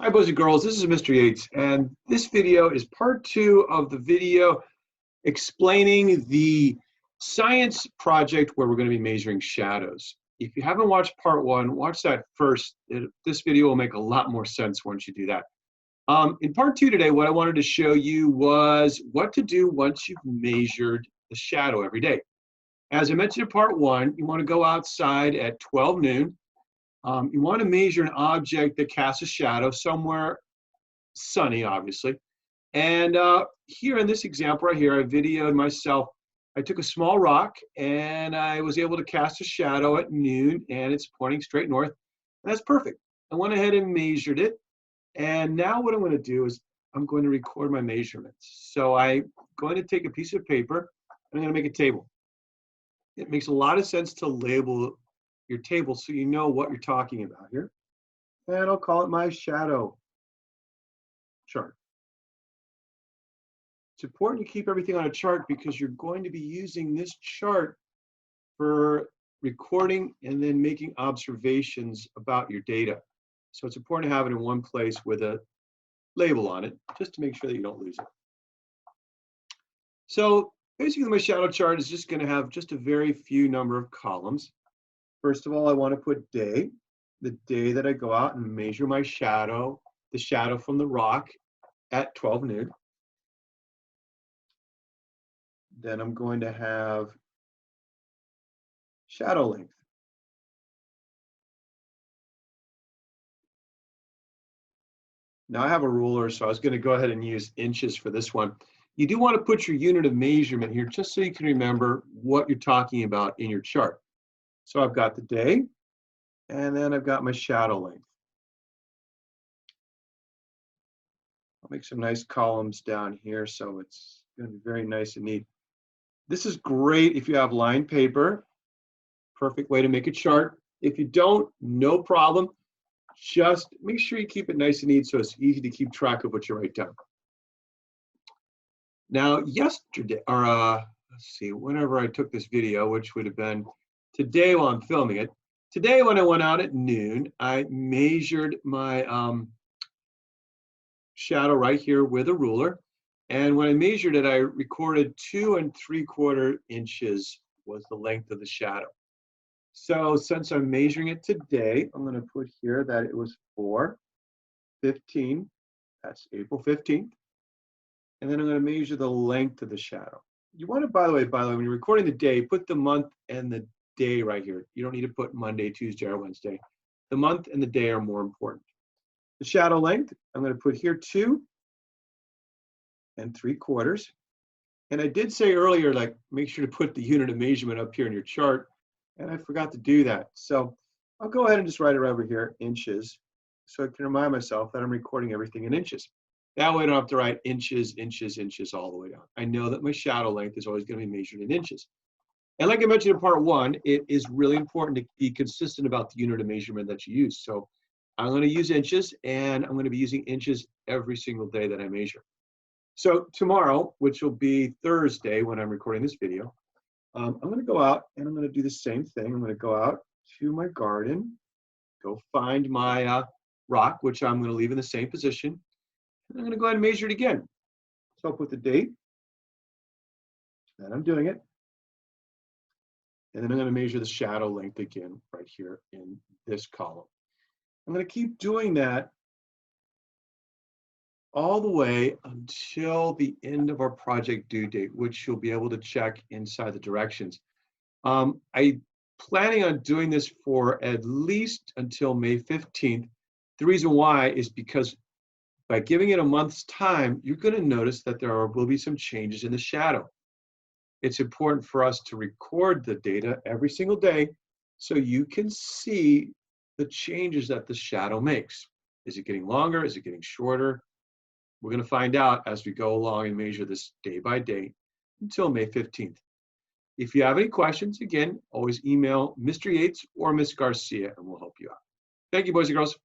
Hi, boys and girls. This is Mr. Yates, and this video is part 2 of the video explaining the science project where we're going to be measuring shadows. If you haven't watched part 1, watch that first. This video will make a lot more sense once you do that. In part 2 today, what I wanted to show you was what to do once you've measured the shadow every day. As I mentioned in part 1, you want to go outside at 12 noon. You want to measure an object that casts a shadow somewhere sunny, obviously. And here in this example right here, I videoed myself. I took a small rock and I was able to cast a shadow at noon, and it's pointing straight north. And that's perfect. I went ahead and measured it. And now what I'm going to do is I'm going to record my measurements. So I'm going to take a piece of paper and I'm going to make a table. It makes a lot of sense to label your table so you know what you're talking about here. And I'll call it my shadow chart. It's important to keep everything on a chart because you're going to be using this chart for recording and then making observations about your data. So it's important to have it in one place with a label on it, just to make sure that you don't lose it. So basically my shadow chart is just going to have just a very few number of columns. First of all, I want to put day, the day that I go out and measure my shadow, the shadow from the rock at 12 noon. Then I'm going to have shadow length. Now I have a ruler, so I was going to go ahead and use inches for this one. You do want to put your unit of measurement here just so you can remember what you're talking about in your chart. So I've got the day, and then I've got my shadow length. I'll make some nice columns down here so it's going to be very nice and neat. This is great if you have lined paper. Perfect way to make a chart. If you don't, no problem. Just make sure you keep it nice and neat so it's easy to keep track of what you write down. Now, yesterday, or let's see, whenever I took this video, which would have been today while I'm filming it, today when I went out at noon, I measured my shadow right here with a ruler. And when I measured it, I recorded 2 3/4 inches was the length of the shadow. So since I'm measuring it today, I'm going to put here that it was 4/15. That's April 15th. And then I'm going to measure the length of the shadow. You want to, by the way, when you're recording the day, put the month and the day right here. You don't need to put Monday, Tuesday, or Wednesday. The month and the day are more important. The shadow length, I'm going to put here 2 3/4. And I did say earlier, like, make sure to put the unit of measurement up here in your chart. And I forgot to do that. So I'll go ahead and just write it over here, inches, so I can remind myself that I'm recording everything in inches. That way I don't have to write inches, inches, inches all the way down. I know that my shadow length is always going to be measured in inches. And like I mentioned in part 1, it is really important to be consistent about the unit of measurement that you use. So I'm going to use inches, and I'm going to be using inches every single day that I measure. So tomorrow, which will be Thursday when I'm recording this video, I'm going to go out and I'm going to do the same thing. I'm going to go out to my garden, go find my rock, which I'm going to leave in the same position. And I'm going to go ahead and measure it again. So I'll put the date that I'm doing it. And then I'm going to measure the shadow length again right here in this column. I'm going to keep doing that all the way until the end of our project due date, which you'll be able to check inside the directions. I'm planning on doing this for at least until May 15th. The reason why is because by giving it a month's time, you're going to notice that there will be some changes in the shadow. It's important for us to record the data every single day so you can see the changes that the shadow makes. Is it getting longer? Is it getting shorter? We're going to find out as we go along and measure this day by day until May 15th. If you have any questions, again, always email Mr. Yates or Ms. Garcia and we'll help you out. Thank you, boys and girls.